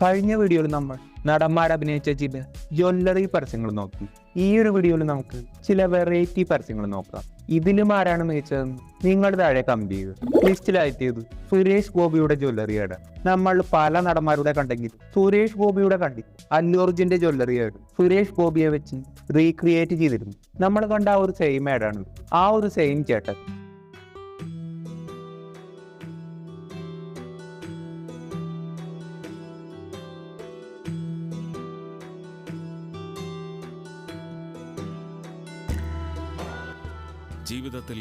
കഴിഞ്ഞ വീഡിയോയിൽ നമ്മൾ നടന്മാർ അഭിനയിച്ച ചില ജ്വല്ലറി പരസ്യങ്ങൾ നോക്കി. ഈ ഒരു വീഡിയോയിൽ നമുക്ക് ചില വെറൈറ്റി പരസ്യങ്ങൾ നോക്കാം. ഇതിലും ആരാണ് മികച്ചതെന്ന് നിങ്ങൾ താഴെ കമന്റ് ചെയ്യുക. ലിസ്റ്റിലായിട്ടത് സുരേഷ് ഗോപിയുടെ ജ്വല്ലറി ആഡ്. നമ്മൾ പല നടന്മാരുടെ കണ്ടെങ്കിൽ സുരേഷ് ഗോപിയുടെ കണ്ടി അല്ലു അർജുന്റെ ജ്വല്ലറി ആഡ് സുരേഷ് ഗോപിയെ വെച്ച് റീക്രിയേറ്റ് ചെയ്തിരുന്നു. നമ്മൾ കണ്ട ആ ഒരു സെയിം ആഡാണ് ആ ഒരു സെയിം ചേട്ടൻ. ജീവിതത്തിൽ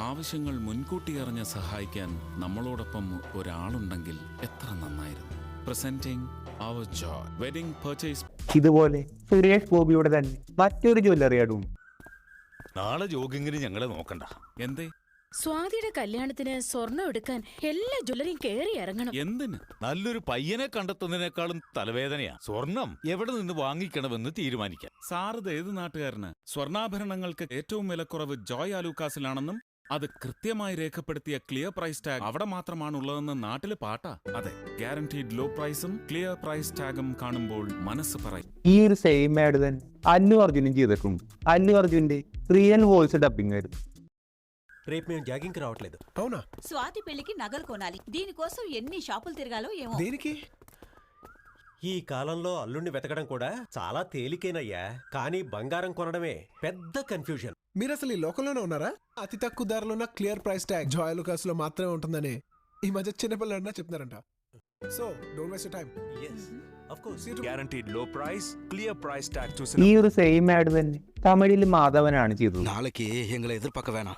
ആവശ്യങ്ങൾ മുൻകൂട്ടി അറിഞ്ഞ് സഹായിക്കാൻ നമ്മളോടൊപ്പം ഒരാളുണ്ടെങ്കിൽ എത്ര നന്നായിരുന്നു. പ്രസന്റിംഗ് അവർ ജോയ് വെഡിങ് പർച്ചേസ്. ഇതുപോലെ സുരേഷ് ഗോപിയുടെ തന്നെ മറ്റൊരു ജ്വല്ലറി ആഡും. നാളെ ജോഗിങ്ങിന് ഞങ്ങളെ നോക്കണ്ട. എന്തേ? സ്വാതിയുടെ കല്യാണത്തിന് സ്വർണം എടുക്കാൻ എല്ലാ ജ്വല്ലറിയും കേറി ഇറങ്ങണം. എന്തിന്? നല്ലൊരു പയ്യനെ കണ്ടെത്തുന്നതിനേക്കാളും തലവേദനയാ സ്വർണം എവിടെ നിന്ന് വാങ്ങിക്കണമെന്ന് തീരുമാനിക്കാൻ. സാറിത് ഏത് നാട്ടുകാരന്? സ്വർണ്ണാഭരണങ്ങൾക്ക് ഏറ്റവും വിലക്കുറവ് ജോയ് ആലൂക്കാസിലാണെന്നും അത് കൃത്യമായി രേഖപ്പെടുത്തിയ ക്ലിയർ പ്രൈസ് ടാഗ് അവിടെ മാത്രമാണുള്ളതെന്ന് നാട്ടില് പാട്ടാ. അതെ, ഗ്യാരണ്ടീഡ് ലോ പ്രൈസും ക്ലിയർ പ്രൈസ് ടാഗും കാണുമ്പോൾ മനസ്സ് പറയും. ഈ ഒരു സെയിം ആഡ് തന്നെ അല്ലു അർജുനും ചെയ്തിട്ടുണ്ട്. అల్లు అర్జుന്റെ రియల్ వాయిస్ డబ్బింగ్ ఆയിരുന്നു. రేపు మేము జాగింగ్కి రావట్లేదు. అవునా? స్వాతి పెళ్లికి నగలు కొనాలి. దీనికోసం ఎన్ని షాపులు తిరగాలో ఏమో. దేనికి? ఈ కాలంలో అల్లుణ్ణి వెతకడం కూడా చాలా తేలికేనయ్యా, కానీ బంగారం కొనడమే పెద్ద కన్ఫ్యూజన్. మీరు అసలు ఈ లోకంలోనే ఉన్నారా? అతి తక్కువ ధరలో ఉన్న clear price tag Joy Alukkas లో మాత్రమే ఉంటుందని ఈ మధ్య చిన్నపిల్లలు చెప్తున్నారంట. So don't waste time. Of course. Guaranteed low price, clear price tag to ഈ ഒരു സെയിം ആഡ് തന്നെ തമിഴിൽ മാധവനാണ് ചെയ്തത്. നാളേക്ക് എങ്ങളെ എതിർപ്പൊക്കെ വേണം.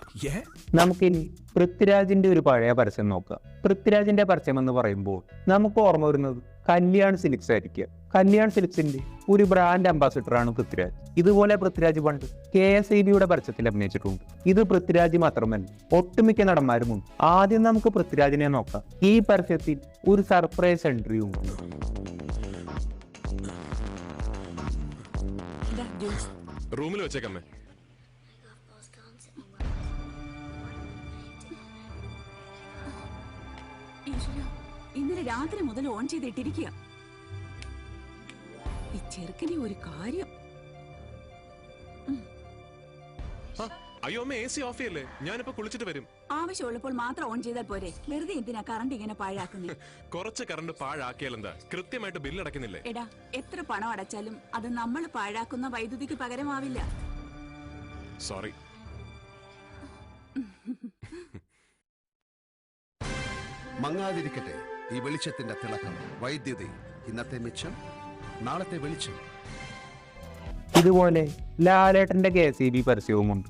നമുക്കിനി പൃഥ്വിരാജിന്റെ ഒരു പഴയ പരസ്യം നോക്കാം. പൃഥ്വിരാജിന്റെ പരസ്യം എന്ന് പറയുമ്പോൾ നമുക്ക് ഓർമ്മ വരുന്നത് കല്യാൺ സിൽക്സ് ആയിരിക്കുക. കല്യാൺ സിൽക്സിന്റെ ഒരു ബ്രാൻഡ് അംബാസിഡർ ആണ് പൃഥ്വിരാജ്. ഇതുപോലെ പൃഥ്വിരാജ് പണ്ട് KSEBയുടെ പരസ്യത്തിൽ അഭിനയിച്ചിട്ടുണ്ട്. ഇത് പൃഥ്വിരാജ് മാത്രമല്ല, ഒട്ടുമിക്ക നടന്മാരുമുണ്ട്. ആദ്യം നമുക്ക് പൃഥ്വിരാജിനെ നോക്കാം. ഈ പരസ്യത്തിൽ ഒരു സർപ്രൈസ് എൻട്രിയും ഉണ്ട്. റൂമിൽ വെച്ചേക്കമ്മേ. ഇന്നലെ രാത്രി മുതൽ ഓൺ ചെയ്തിട്ടിരിക്കുക. ഈ ചെറുക്കനെ ഒരു കാര്യം. അയ്യോ അമ്മ, AC ഓഫ് ചെയ്യല്ലേ, ഞാനിപ്പോ കുളിച്ചിട്ട് വരും. ആവശ്യമുള്ളപ്പോൾ മാത്രം ഓൺ ചെയ്താൽ പോരെ? വെറുതെ എന്തിനാ കറണ്ട് ഇങ്ങനെ പാഴാക്കുന്നേ? കുറച്ച് കറണ്ട് പാഴാക്കിയാലെന്താ? കൃത്യമായിട്ട് ബില്ല് അടക്കുന്നില്ലേ? എടാ, എത്ര പണം അടച്ചാലും അത് നമ്മൾ പാഴാക്കുന്ന വൈദ്യുതിക്ക് പകരമാവില്ല. സോറി. മങ്ങാതിരിക്കട്ടെ ഈ വെളിച്ചത്തിന്റെ തിളക്കം. വൈദ്യുതി ഇന്നത്തെ മിച്ചം, നാളത്തെ വെളിച്ചം. ഇതുപോലെ ലാലേട്ടന്റെ KSEB പരസ്യവുമുണ്ട്.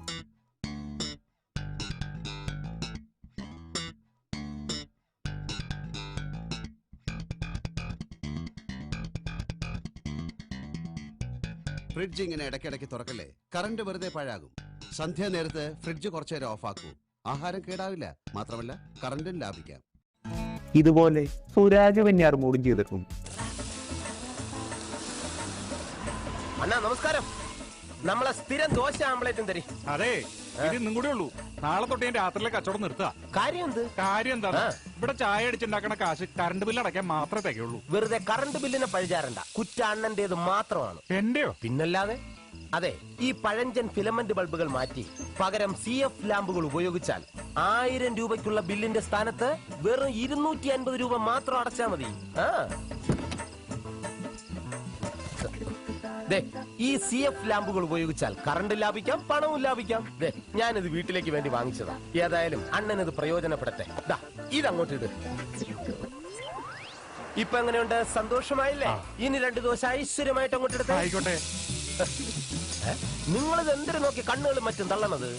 ഫ്രിഡ്ജ് ഇങ്ങനെ ഇടയ്ക്കിടയ്ക്ക് തുറക്കല്ലേ, കറണ്ട് വെറുതെ പാഴാകും. സന്ധ്യാനേരത്ത് ഫ്രിഡ്ജ് കുറച്ചേരം ഓഫാക്കൂ. ആഹാരം കേടാവില്ല, മാത്രമല്ല കറണ്ടും ലാഭിക്കാം. ഇതുപോലെ സുരാജ് വെഞ്ഞാറുമൂടും ചെയ്തിട്ടുണ്ട്. അണ്ണാ നമസ്കാരം. നമ്മളെ സ്ഥിരം ദോശ ആംപ്ലേറ്റും തരി. അതെ, ഇത് ഇന്നും കൂടെ ഉള്ളൂ. നാളെ തൊട്ട് ഞാൻ രാത്രിയിലെ കച്ചവടം നിർത്തുക. കാര്യം എന്ത്? കാര്യം എന്താ? ഇവിടെ ചായ അടിച്ചുണ്ടാക്കണ കാശ് കറണ്ട് ബില്ല് അടയ്ക്കാൻ മാത്രമേ തികയുള്ളൂ. വെറുതെ കറണ്ട് ബില്ലിനെ പഴിചാരണ്ട. കുറ്റ അണ്ണന്റേത് മാത്രമാണ്. എന്റെയോ? പിന്നല്ലാതെ. അതെ, ഈ പഴഞ്ചൻ ഫിലമെന്റ് ബൾബുകൾ മാറ്റി പകരം CF ലാമ്പുകൾ ഉപയോഗിച്ചാൽ 1000 രൂപയ്ക്കുള്ള ബില്ലിന്റെ സ്ഥാനത്ത് വെറും 250 രൂപ മാത്രം അടച്ചാൽ മതി. ഈ CF ലാമ്പുകൾ ഉപയോഗിച്ചാൽ കറണ്ട് ലാഭിക്കാം, പണവും ലാഭിക്കാം. ഞാനിത് വീട്ടിലേക്ക് വേണ്ടി വാങ്ങിച്ചതാ. ഏതായാലും അണ്ണനത് പ്രയോജനപ്പെടട്ടെ. ഇതങ്ങോട്ട് ഇട്. ഇപ്പൊ എങ്ങനെയുണ്ട്? സന്തോഷമായില്ലേ? ഇനി 2 ദോശ ഐശ്വര്യമായിട്ട് അങ്ങോട്ട് എടുത്തേ. ആയിക്കോട്ടെ. നിങ്ങളിത് എന്തിനു നോക്കി കണ്ണുകളും മറ്റും തള്ളണത്?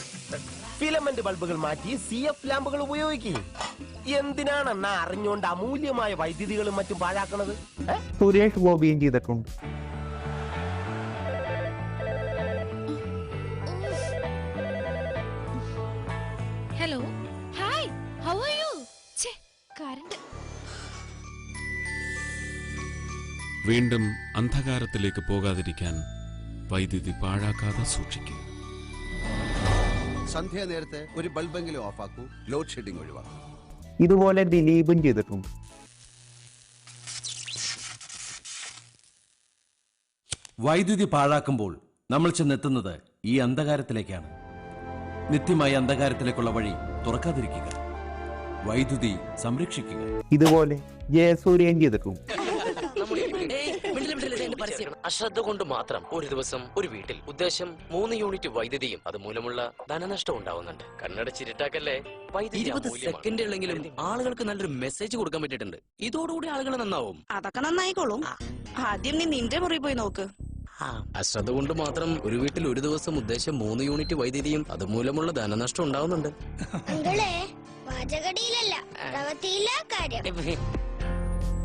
ഫിലമെന്റ് ബൾബുകൾ മാറ്റി CF ലാമ്പുകൾ ഉപയോഗിക്കും. എന്തിനാണെന്നാ അറിഞ്ഞുകൊണ്ട് അമൂല്യമായ വൈദ്യുതികളും മറ്റും പാഴാക്കണത്? സുരേഷ് ഗോപിയും ചെയ്തിട്ടുണ്ട്. Hello, hi, how are you? Current. വീണ്ടും അന്ധകാരത്തിലേക്ക് പോകാതിരിക്കാൻ വൈദ്യുതി പാഴാക്കാതെ സൂക്ഷിക്കുക. സന്ധ്യാനേരത്ത് ഒരു ബൾബെങ്കിലും ഓഫാക്കൂ. ലോഡ് ഷെഡിംഗ് ഒഴിവാക്കും. ഇതുപോലെ ദിലീപും ചെയ്തിട്ടുണ്ട്. വൈദ്യുതി പാഴാക്കുമ്പോൾ നമ്മൾ ചെന്നെത്തുന്നത് ഈ അന്ധകാരത്തിലേക്കാണ്. നിത്യമായ അന്ധകാരത്തിലേക്കുള്ള വഴി തുറക്കാതിരിക്കുക, വൈദ്യുതി സംരക്ഷിക്കുക. ഇതുപോലെ ജയസൂര്യൻ ചെയ്തിട്ടും അശ്രദ്ധ കൊണ്ട് മാത്രം ഒരു ദിവസം ഒരു വീട്ടിൽ ഉദ്ദേശം 3 യൂണിറ്റ് വൈദ്യുതിയും അതുമൂലമുള്ള ധനനഷ്ടം ഉണ്ടാവുന്നുണ്ട്. കണ്ണടച്ചിരിട്ടാക്കല്ലേ. 20 സെക്കൻഡ് ഉള്ളെങ്കിലും ആളുകൾക്ക് നല്ലൊരു മെസ്സേജ് കൊടുക്കാൻ പറ്റിയിട്ടുണ്ട്. ഇതോടുകൂടി ആളുകൾ നന്നാവും. അതൊക്കെ നന്നായിക്കോളും. ആദ്യം നീ നിന്റെ മുറി പോയി നോക്ക്. അശ്രദ്ധ കൊണ്ട് മാത്രം ഒരു വീട്ടിൽ ഒരു ദിവസം ഉദ്ദേശം 3 യൂണിറ്റ് വൈദ്യുതിയും അതുമൂലമുള്ള ധനനഷ്ടം ഉണ്ടാവുന്നുണ്ട്.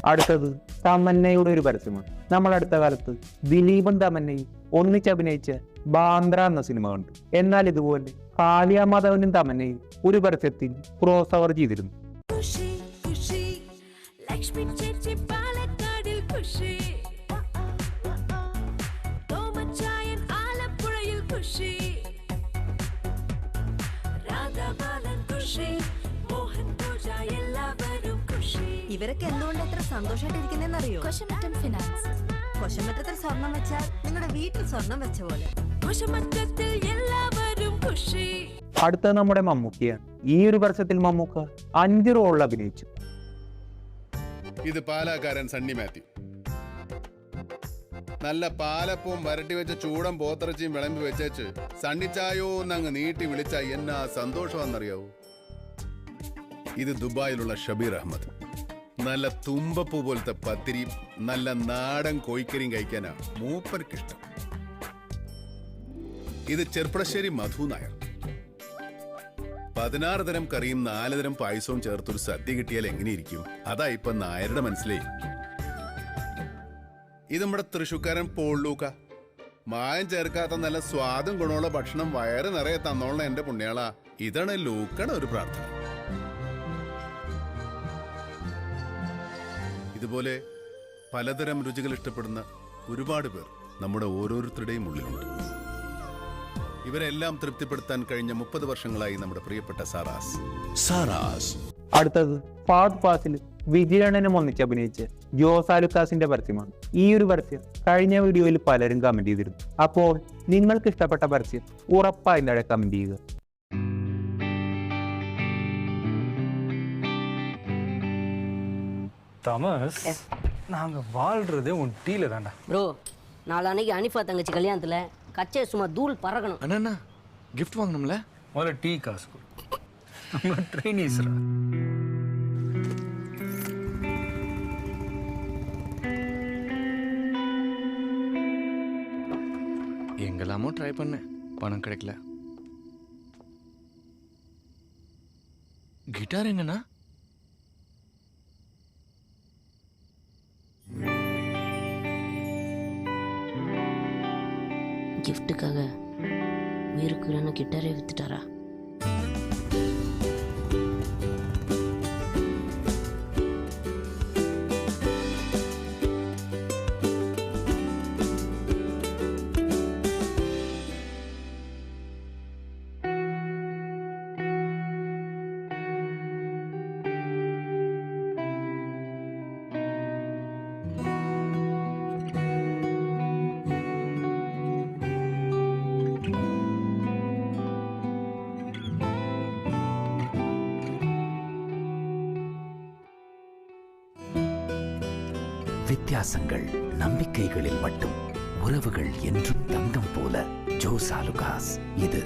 അടുത്തത് തമന്നയുടെ ഒരു പരസ്യമാണ്. നമ്മൾ അടുത്ത കാലത്ത് ദിലീപും തമന്നയും ഒന്നിച്ചഭിനയിച്ച ബാന്ദ്ര എന്ന സിനിമ കണ്ടു. എന്നാൽ ഇതുപോലെ കാലിയ മാധവനും തമന്നയും ഒരു പരസ്യത്തിൽ ക്രോസ് ഓവർ ചെയ്തിരുന്നു. ഇവരൊക്കെ എന്തുകൊണ്ട് എത്ര സന്തോഷമായിട്ടിരിക്കുന്നറിയോ? കൊശമറ്റം ഫിനാൻസ്. കൊശമറ്റത്തിൽ സ്വർണം വെച്ചാൽ നിങ്ങളുടെ വീട്ടിൽ സ്വർണം വെച്ച പോലെ. കൊശമറ്റത്തിൽ എല്ലാവരും ഖുഷി. അടുത്ത നമ്മുടെ മമ്മൂക്കയാണ്. ഈ ഒരു പരസ്യത്തിൽ മമ്മൂക്ക 5 റോളിൽ അഭിനയിച്ചു. ഇത് പാലാക്കാരൻ സണ്ണി മാത്യു. നല്ല പാലപ്പവും വരട്ടി വെച്ച ചൂടൻ പോത്തിറച്ചിയും വിളമ്പി വെച്ചേച്ച് സണ്ണിച്ചായോ എന്നങ്ങ് നീട്ടി വിളിച്ച എന്നാ സന്തോഷമാണെന്നറിയാവൂ. ഇത് ദുബായിലുള്ള ഷബീർ അഹമ്മദ്. നല്ല തുമ്പപ്പൂ പോലത്തെ പത്തിരിയും നല്ല നാടൻ കോഴിക്കരിയും കഴിക്കാനാ മൂപ്പർക്കിഷ്ടം. ഇത് ചെർപ്പളശ്ശേരി മധു നായർ. 16 തരം കറിയും 4 തരം പായസവും ചേർത്തൊരു സദ്യ കിട്ടിയാൽ എങ്ങനെയിരിക്കും? അതാ ഇപ്പൊ നായരുടെ മനസ്സിലേ. ഇത് നമ്മുടെ തൃശൂക്കാരൻ പോളൂക്ക. മായം ചേർക്കാത്ത നല്ല സ്വാദും ഗുണമുള്ള ഭക്ഷണം വയറ് നിറയെ തന്നോളണ എന്റെ പുണ്യാളാ. ഇതാണ് ലൂക്കയുടെ ഒരു പ്രാർത്ഥന. ഇതുപോലെ പലതരം രുചികൾ ഇഷ്ടപ്പെടുന്ന ഒരുപാട് പേർ നമ്മുടെ ഓരോരുത്തരുടെയും ഉള്ളിലുണ്ട്. ഇവരെല്ലാം തൃപ്തിപ്പെടുത്താൻ കഴിഞ്ഞ 30 വർഷങ്ങളായി നമ്മുടെ പ്രിയപ്പെട്ട സാറാസ്. അടുത്തത് ഫാദ് ഫാസിൽ വിജയണ്ണനും ഒന്നിച്ച് അഭിനയിച്ച ജോസാലുക്കാസിന്റെ പരസ്യമാണ്. ഈ ഒരു പരസ്യം കഴിഞ്ഞ വീഡിയോയിൽ പലരും കമന്റ് ചെയ്തിരുന്നു. അപ്പോൾ നിങ്ങൾക്ക് ഇഷ്ടപ്പെട്ട പരസ്യം ഉറപ്പായും താഴെ കമന്റ് ചെയ്യുക. தமஸ், நாங்க வாழ்றதே உன் டீல தான்டா. ப்ரோ, நாளான்னைக்கு அனிஃபா தங்கச்சி கல்யாணத்துல கச்சே சும்மா தூள் பறக்கணும். அண்ணா கிஃப்ட் வாங்கணும்ல, முதல்ல டீ காசு கொடு. நம்ம ட்ரெயினிஸ்ரா. எங்கெல்லாமோ ட்ரை பண்ணேன், பணம் கிடைக்கல. கிட்டார் எங்கண்ணா? கிஃப்ட்டுக்காக உயிருக்கு கிட்டாரே வித்துட்டாரா? வித்தியாசங்கள் நம்பிக்கைகளில் மட்டும், உறவுகள் என்றும் தங்கம் போல. ஜோசாலுகாஸ். இது